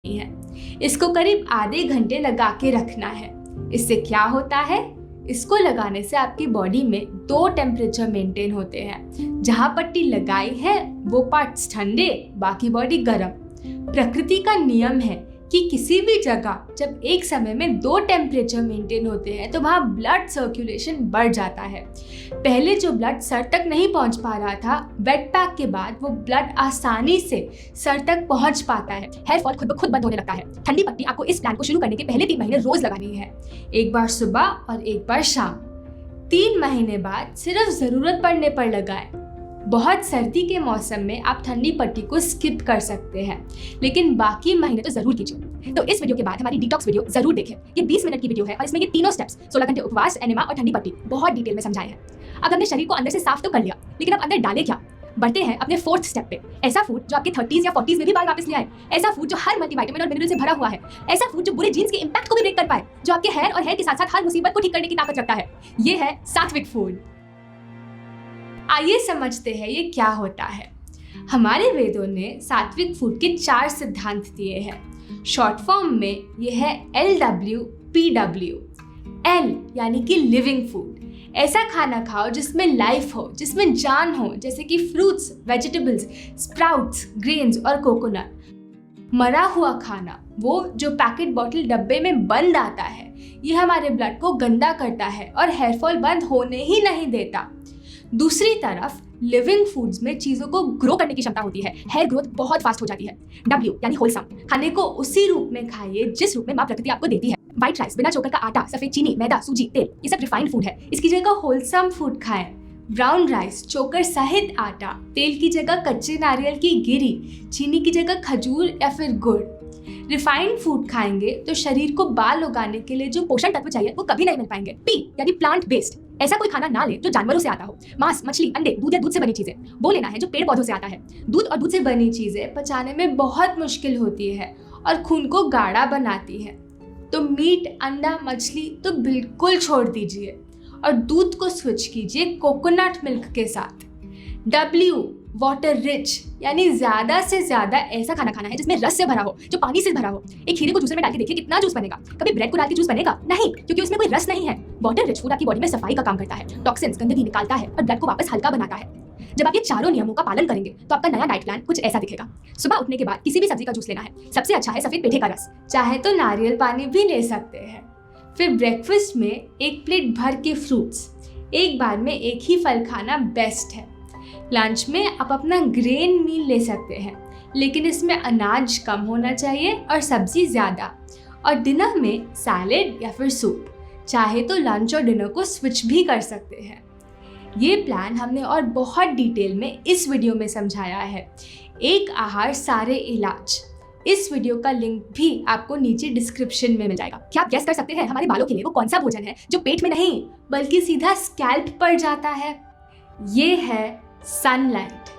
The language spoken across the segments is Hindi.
है। इसको करीब आधे घंटे लगा के रखना है। इससे क्या होता है? इसको लगाने से आपकी बॉडी में 2 टेम्परेचर मेंटेन होते हैं। जहां पट्टी लगाई है वो पार्ट्स ठंडे, बाकी बॉडी गर्म। प्रकृति का नियम है कि किसी भी जगह जब एक समय में 2 टेम्परेचर मेंटेन होते हैं तो वहाँ ब्लड सर्कुलेशन बढ़ जाता है। पहले जो ब्लड सर तक नहीं पहुँच पा रहा था, वेट पैक के बाद वो ब्लड आसानी से सर तक पहुँच पाता है। हेयर फॉल खुद ब खुद बंद होने लगता है। ठंडी पट्टी आपको इस प्लान को शुरू करने के पहले 3 महीने रोज लगानी है, एक बार सुबह और एक बार शाम। 3 महीने बाद सिर्फ जरूरत पड़ने पर लगाएं। बहुत सर्दी के मौसम में आप ठंडी पट्टी को स्किप कर सकते हैं, लेकिन बाकी महीने तो जरूर कीजिए। तो इस वीडियो के बाद हमारी डिटॉक्स वीडियो जरूर देखें। ये 20 मिनट की वीडियो है और इसमें ये तीनों स्टेप्स 16 घंटे उपवास, एनेमा और ठंडी पट्टी बहुत डिटेल में समझाए हैं। अब हमने शरीर को अंदर से साफ तो कर लिया, लेकिन अब अंदर डाले क्या? बढ़ते हैं अपने 4th स्टेप पे। ऐसा फूड जो आपके 30s या 40s में भी बाल वापस ले आए, ऐसा फूड जो हर मल्टीविटामिन और मिनरल से भरा हुआ है, ऐसा फूड जो बुरे जीन्स के इंपैक्ट को भी ब्रेक कर पाए, जो आपके हेयर और हेयर के साथ साथ हर मुसीबत को ठीक करने की ताकत रखता है। ये है सात्विक फूड। आइए समझते हैं ये क्या होता है। हमारे वेदों ने सात्विक फूड के 4 सिद्धांत दिए हैं। शॉर्ट फॉर्म में ये है LWPW। L यानी कि लिविंग फूड, ऐसा खाना खाओ जिसमें लाइफ हो, जिसमें जान हो, जैसे कि फ्रूट्स, वेजिटेबल्स, स्प्राउट्स, ग्रेन्स और कोकोनट। मरा हुआ खाना, वो जो पैकेट बॉटल डब्बे में बंद आता है, ये हमारे ब्लड को गंदा करता है और हेयर फॉल बंद होने ही नहीं देता। दूसरी तरफ लिविंग फूड्स में चीज़ों को ग्रो करने की क्षमता होती है, हेयर ग्रोथ बहुत फास्ट हो जाती है। W यानी होलसम, खाने को उसी रूप में खाइए जिस रूप में माँ प्रकृति आपको देती है। व्हाइट राइस, बिना चोकर का आटा, सफेद चीनी, मैदा, सूजी, तेल, ये सब रिफाइंड फूड है। इसकी जगह होलसम फूड खाएं। ब्राउन राइस, चोकर सहित आटा, तेल की जगह कच्चे नारियल की गिरी, चीनी की जगह खजूर या फिर गुड़। रिफाइंड फूड खाएंगे तो शरीर को बाल उगाने के लिए जो पोषण तत्व चाहिए वो कभी नहीं मिल पाएंगे। P यानी प्लांट बेस्ड, ऐसा कोई खाना ना ले जो जानवरों से आता हो। मांस, मछली, अंडे, दूध या दूध से बनी चीजें वो लेना है जो पेड़ पौधों से आता है। दूध और दूध से बनी चीजें पचाने में बहुत मुश्किल होती है और खून को गाढ़ा बनाती है। तो मीट, अंडा, मछली तो बिल्कुल छोड़ दीजिए और दूध को स्विच कीजिए कोकोनट मिल्क के साथ। W वाटर रिच, यानी ज्यादा से ज्यादा ऐसा खाना खाना है जिसमें रस से भरा हो, जो पानी से भरा हो। एक खीरे को जूसर में डाल के देखिए कितना जूस बनेगा। कभी ब्रेड को डाल के जूस बनेगा? नहीं, क्योंकि उसमें कोई रस नहीं है। वाटर रिच फूड आपकी बॉडी में सफाई का काम करता है, टॉक्सिन्स, गंदगी निकालता है और ब्लड को वापस हल्का बनाता है। जब आप ये चारों नियमों का पालन करेंगे तो आपका नया डाइट प्लान कुछ ऐसा दिखेगा। सुबह उठने के बाद किसी भी सब्जी का जूस लेना है। सबसे अच्छा है सफेद पेठे का रस, चाहे तो नारियल पानी भी ले सकते हैं। फिर ब्रेकफास्ट में एक प्लेट भर के फ्रूट्स, एक बार में एक ही फल खाना बेस्ट है। लंच में आप अपना ग्रेन मील ले सकते हैं, लेकिन इसमें अनाज कम होना चाहिए और सब्जी ज़्यादा। और डिनर में सैलेड या फिर सूप, चाहे तो लंच और डिनर को स्विच भी कर सकते हैं। ये प्लान हमने और बहुत डिटेल में इस वीडियो में समझाया है। एक आहार सारे इलाज, इस वीडियो का लिंक भी आपको नीचे डिस्क्रिप्शन में मिल जाएगा। क्या आप गेस कर सकते हैं हमारे बालों के लिए वो कौन सा भोजन है जो पेट में नहीं बल्कि सीधा स्कैल्प पर जाता है? ये है सनलाइट।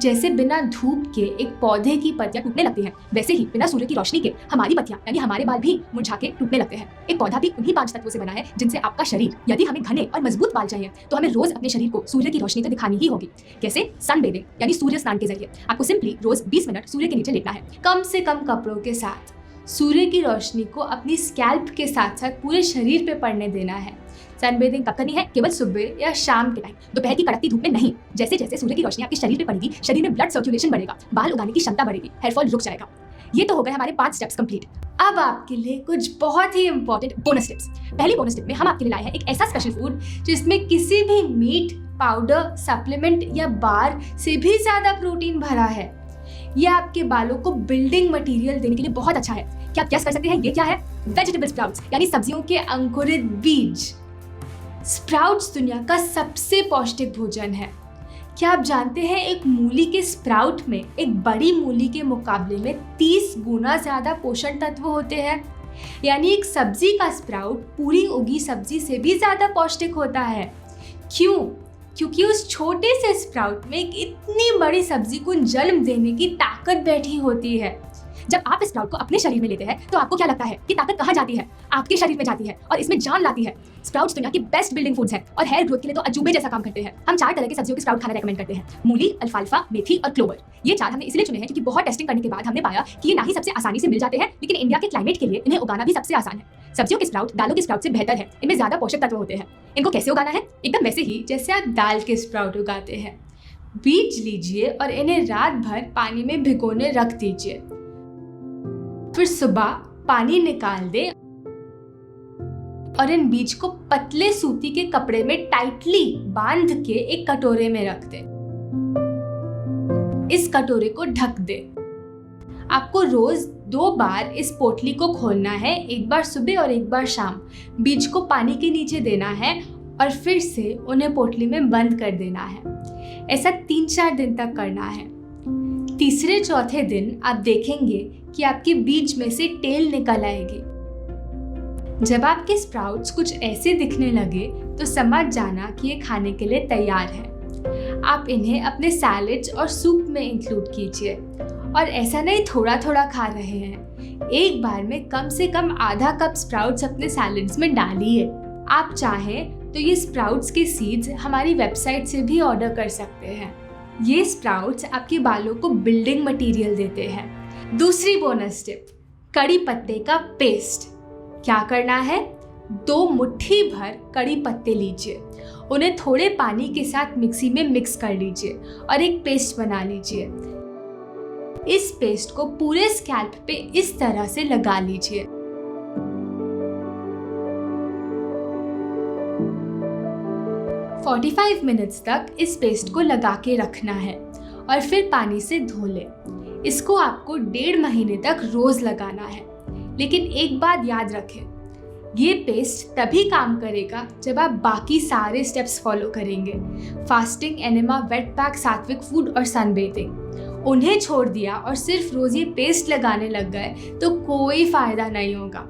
जैसे बिना धूप के एक पौधे की पत्तियां टूटने लगती हैं, वैसे ही बिना सूर्य की रोशनी के हमारी पत्तियां यानी हमारे बाल भी मुरझा के टूटने लगते हैं। एक पौधा भी उन्हीं 5 तत्वों से बना है जिनसे आपका शरीर। यदि हमें घने और मजबूत बाल चाहिए तो हमें रोज अपने शरीर को सूर्य की रोशनी तो दिखानी ही होगी। कैसे? सन बेदिंग यानी सूर्य स्नान के जरिए। आपको सिंपली रोज 20 मिनट सूर्य के नीचे लेटना है, कम से कम कपड़ों के साथ। सूर्य की रोशनी को अपनी स्कैल्प के साथ साथ पूरे शरीर पे पड़ने देना है। सनबेदिंग कब करनी है? केवल सुबह या शाम के टाइम, दोपहर की कड़कती धूप में नहीं। जैसे जैसे सूर्य की रोशनी आपके शरीर पे पड़ेगी, शरीर में ब्लड सर्कुलेशन बढ़ेगा, बाल उगाने की क्षमता बढ़ेगी, हेयर फॉल रुक जाएगा। ये तो हो गए हमारे 5 स्टेप्स कंप्लीट। अब आपके लिए कुछ बहुत ही इंपॉर्टेंट बोनस टिप्स। पहली बोनस टिप में हम आपके लिए लाए हैं एक ऐसा स्पेशल फूड जिसमें किसी भी मीट, पाउडर, सप्लीमेंट या बार से भी ज्यादा प्रोटीन भरा है। ये आपके बालों को बिल्डिंग मटेरियल देने के लिए बहुत अच्छा है। क्या आप गेस कर सकते हैं ये क्या है? वेजिटेबल स्प्राउट्स यानी सब्जियों के अंकुरित बीज। स्प्राउट्स दुनिया का सबसे पौष्टिक भोजन है। क्या आप जानते हैं एक मूली के स्प्राउट में एक बड़ी मूली के मुकाबले में 30 गुना ज्यादा पोषण तत्व होते हैं? यानी एक सब्जी का स्प्राउट पूरी उगी सब्जी से भी ज्यादा पौष्टिक होता है। क्यों? क्योंकि उस छोटे से स्प्राउट में एक इतनी बड़ी सब्जी को जन्म देने की ताकत बैठी होती है। जब आप इस स्प्राउट को अपने शरीर में लेते हैं तो आपको क्या लगता है कि ताकत कहाँ जाती है? आपके शरीर में जाती है और इसमें जान लाती है। स्प्राउट्स दुनिया की बेस्ट बिल्डिंग फूड्स हैं और हेयर ग्रोथ के लिए तो अजूबे जैसा काम करते हैं। हम 4 तरह की सब्जियों के स्प्राउट खाना रेकमेंड करते हैं, मूली, अल्फाल्फा, मेथी और क्लोवर। ये 4 हमने इसलिए चुने हैं क्योंकि बहुत टेस्टिंग करने के बाद हमने पाया कि ये ना ही सबसे आसानी से मिल जाते हैं, लेकिन इंडिया के क्लाइमेट के लिए इन्हें उगाना भी सबसे आसान है। सब्जियों के स्प्राउट दालों के स्प्राउट से बेहतर है, इनमें ज्यादा पोषक तत्व होते हैं। इनको कैसे उगाना है? एकदम वैसे ही जैसे आप दाल के स्प्राउट उगाते हैं। बीज लीजिए और इन्हें रात भर पानी में भिगोने रख दीजिए। फिर सुबह पानी निकाल दें और इन बीज को पतले सूती के कपड़े में टाइटली बांध के एक कटोरे में रख दें। इस कटोरे को ढक दें। आपको रोज 2 बार इस पोटली को खोलना है, एक बार सुबह और एक बार शाम। बीज को पानी के नीचे देना है और फिर से उन्हें पोटली में बंद कर देना है। ऐसा 3-4 दिन तक करना है। तीसरे चौथे दिन आप देखेंगे कि आपके बीज में से टेल निकल आएगी। जब आपके स्प्राउट्स कुछ ऐसे दिखने लगे तो समझ जाना कि ये खाने के लिए तैयार है। आप इन्हें अपने सैलेड्स और सूप में इंक्लूड कीजिए और ऐसा नहीं थोड़ा थोड़ा खा रहे हैं। एक बार में कम से कम आधा कप स्प्राउट्स अपने सैलेड्स में डालिए। आप चाहें तो ये स्प्राउट्स के सीड्स हमारी वेबसाइट से भी ऑर्डर कर सकते हैं। ये स्प्राउट्स आपके बालों को बिल्डिंग मटेरियल देते हैं। दूसरी बोनस टिप, कड़ी पत्ते का पेस्ट। क्या करना है? 2 मुट्ठी भर कड़ी पत्ते लीजिए, उन्हें थोड़े पानी के साथ मिक्सी में मिक्स कर लीजिए और एक पेस्ट बना लीजिए। इस पेस्ट को पूरे स्कैल्प पे इस तरह से लगा लीजिए। और 45 मिनट्स तक इस पेस्ट को लगा के रखना है और फिर पानी से धो लें। इसको आपको 1.5 महीने तक रोज लगाना है। लेकिन एक बात याद रखें, ये पेस्ट तभी काम करेगा जब आप बाकी सारे स्टेप्स फॉलो करेंगे। फास्टिंग, एनेमा, वेट पैक, सात्विक फूड और सनबेथिंग। उन्हें छोड़ दिया और सिर्फ रोज ये पेस्ट लगाने लग गए तो कोई फायदा नहीं होगा।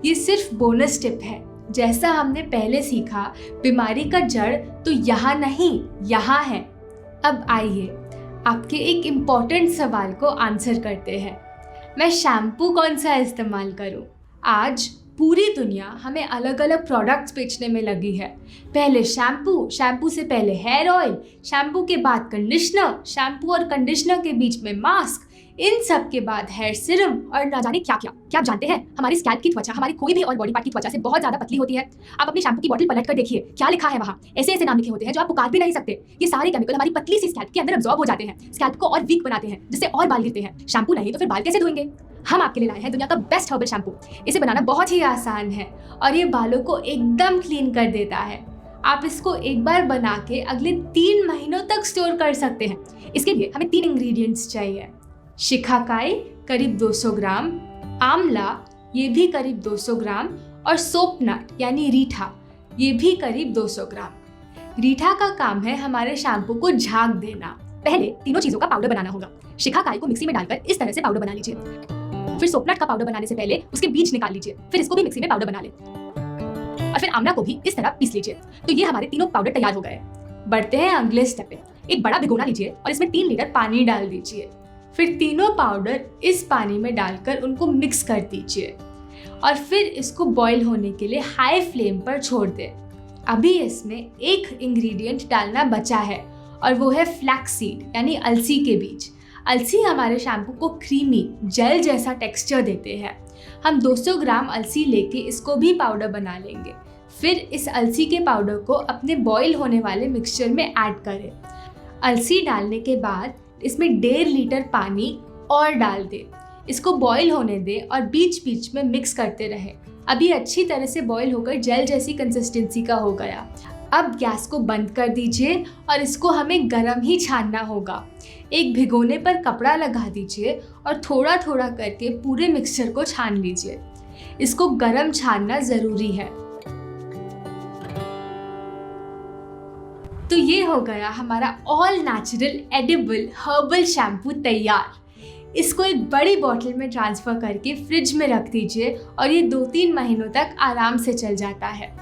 ये सिर्फ बोनस टिप है। जैसा हमने पहले सीखा, बीमारी का जड़ तो यहाँ नहीं, यहाँ है। अब आइए आपके एक इम्पॉर्टेंट सवाल को आंसर करते हैं। मैं शैम्पू कौन सा इस्तेमाल करूं? आज पूरी दुनिया हमें अलग अलग प्रोडक्ट्स बेचने में लगी है। पहले शैम्पू, शैम्पू से पहले हेयर ऑयल, शैम्पू के बाद कंडीशनर, शैम्पू और कंडीशनर के बीच में मास्क, इन सब के बाद हेयर सीरम और ना जाने क्या क्या। क्या आप जानते हैं हमारी स्कैल्प की त्वचा हमारी कोई भी और बॉडी पार्ट की त्वचा से बहुत ज्यादा पतली होती है। आप अपनी शैम्पू की बोतल पलट कर देखिए, क्या लिखा है वहाँ। ऐसे ऐसे नाम लिखे होते हैं जो आप पुकार भी नहीं सकते। ये सारे केमिकल हमारी पतली सी स्कैल्प के अंदर अब्सॉर्ब हो जाते हैं, स्कैल्प को और वीक बनाते हैं, जिससे और बाल गिरते हैं। शैम्पू नहीं तो फिर बाल कैसे धोएंगे? हम आपके लिए लाए हैं दुनिया का बेस्ट हर्बल शैम्पू। इसे बनाना बहुत ही आसान है और ये बालों को एकदम क्लीन कर देता है। आप इसको एक बार बना के अगले 3 महीनों तक स्टोर कर सकते हैं। इसके लिए हमें 3 इंग्रेडिएंट्स चाहिए। शिकाकाई करीब 200 ग्राम, आंवला ये भी करीब 200 ग्राम और सोपनट यानी रीठा ये भी करीब 200 ग्राम। रीठा का काम है हमारे शैम्पू को झाग देना। पहले तीनों चीजों का पाउडर बनाना होगा। शिकाकाई को मिक्सी में डालकर इस तरह से पाउडर बना लीजिए। फिर सोपनट का पाउडर बनाने से पहले उसके बीज निकाल लीजिए, फिर इसको भी मिक्सी में पाउडर बना लें और फिर आंवला को भी इस तरह पीस लीजिए। तो ये हमारे तीनों पाउडर तैयार हो गए। बढ़ते हैं अगले स्टेप पे। एक बड़ा भिगोना लीजिए और इसमें 3 लीटर पानी डाल दीजिए। फिर तीनों पाउडर इस पानी में डालकर उनको मिक्स कर दीजिए और फिर इसको बॉईल होने के लिए हाई फ्लेम पर छोड़ दें। अभी इसमें एक इंग्रेडिएंट डालना बचा है और वो है फ्लैक्स सीड यानी अलसी के बीज। अलसी हमारे शैम्पू को क्रीमी जेल जैसा टेक्सचर देते हैं। हम 200 ग्राम अलसी लेके इसको भी पाउडर बना लेंगे। फिर इस अलसी के पाउडर को अपने बॉईल होने वाले मिक्सचर में ऐड करें। अलसी डालने के बाद इसमें 1.5 लीटर पानी और डाल दें। इसको बॉईल होने दें और बीच बीच में मिक्स करते रहें। अभी अच्छी तरह से बॉईल होकर जेल जैसी कंसिस्टेंसी का हो गया। अब गैस को बंद कर दीजिए और इसको हमें गरम ही छानना होगा। एक भिगोने पर कपड़ा लगा दीजिए और थोड़ा थोड़ा करके पूरे मिक्सचर को छान लीजिए। इसको गरम छानना ज़रूरी है। तो ये हो गया हमारा all natural edible herbal shampoo तैयार। इसको एक बड़ी बॉटल में ट्रांसफ़र करके फ्रिज में रख दीजिए और ये 2-3 महीनों तक आराम से चल जाता है।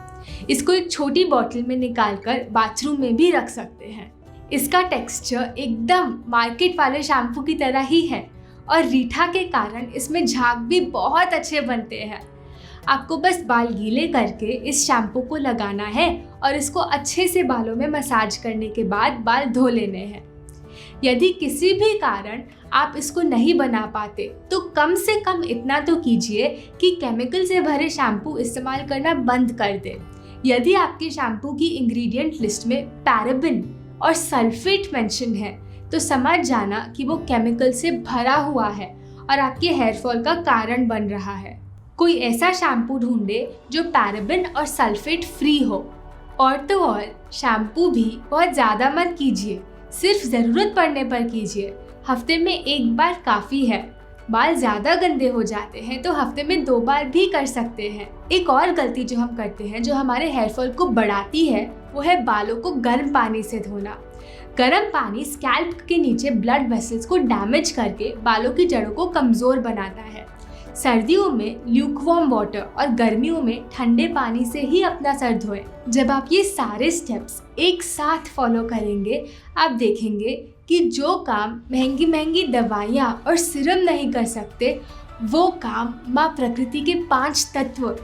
इसको एक छोटी बॉटल में निकालकर बाथरूम में भी रख सकते हैं। इसका टेक्सचर एकदम मार्केट वाले शैम्पू की तरह ही है। और रीठा के कारण इसमें झाग भी बहुत अच्छे बनते हैं। आपको बस बाल गीले करके इस शैम्पू को लगाना है और इसको अच्छे से बालों में मसाज करने के बाद बाल धो लेने हैं। यदि किसी भी कारण आप इसको नहीं बना पाते तो कम से कम इतना तो कीजिए कि केमिकल से भरे शैम्पू इस्तेमाल करना बंद कर दें। यदि आपके शैम्पू की इंग्रेडिएंट लिस्ट में पैराबिन और सल्फेट मेंशन है तो समझ जाना कि वो केमिकल से भरा हुआ है और आपके हेयर फॉल का कारण बन रहा है। कोई ऐसा शैम्पू ढूंढे जो पैराबिन और सल्फेट फ्री हो। और तो और शैम्पू भी बहुत ज़्यादा मत कीजिए, सिर्फ ज़रूरत पड़ने पर कीजिए। हफ्ते में 1 बार काफ़ी है। बाल ज़्यादा गंदे हो जाते हैं तो हफ्ते में 2 बार भी कर सकते हैं। एक और गलती जो हम करते हैं जो हमारे हेयर फॉल को बढ़ाती है वो है बालों को गर्म पानी से धोना। गर्म पानी स्कैल्प के नीचे ब्लड वेसल्स को डैमेज करके बालों की जड़ों को कमज़ोर बनाता है। सर्दियों में ल्यूकवार्म वाटर और गर्मियों में ठंडे पानी से ही अपना सर धोएं। जब आप ये सारे स्टेप्स एक साथ फॉलो करेंगे आप देखेंगे कि जो काम महंगी महंगी दवाइयाँ और सिरम नहीं कर सकते वो काम माँ प्रकृति के 5 तत्व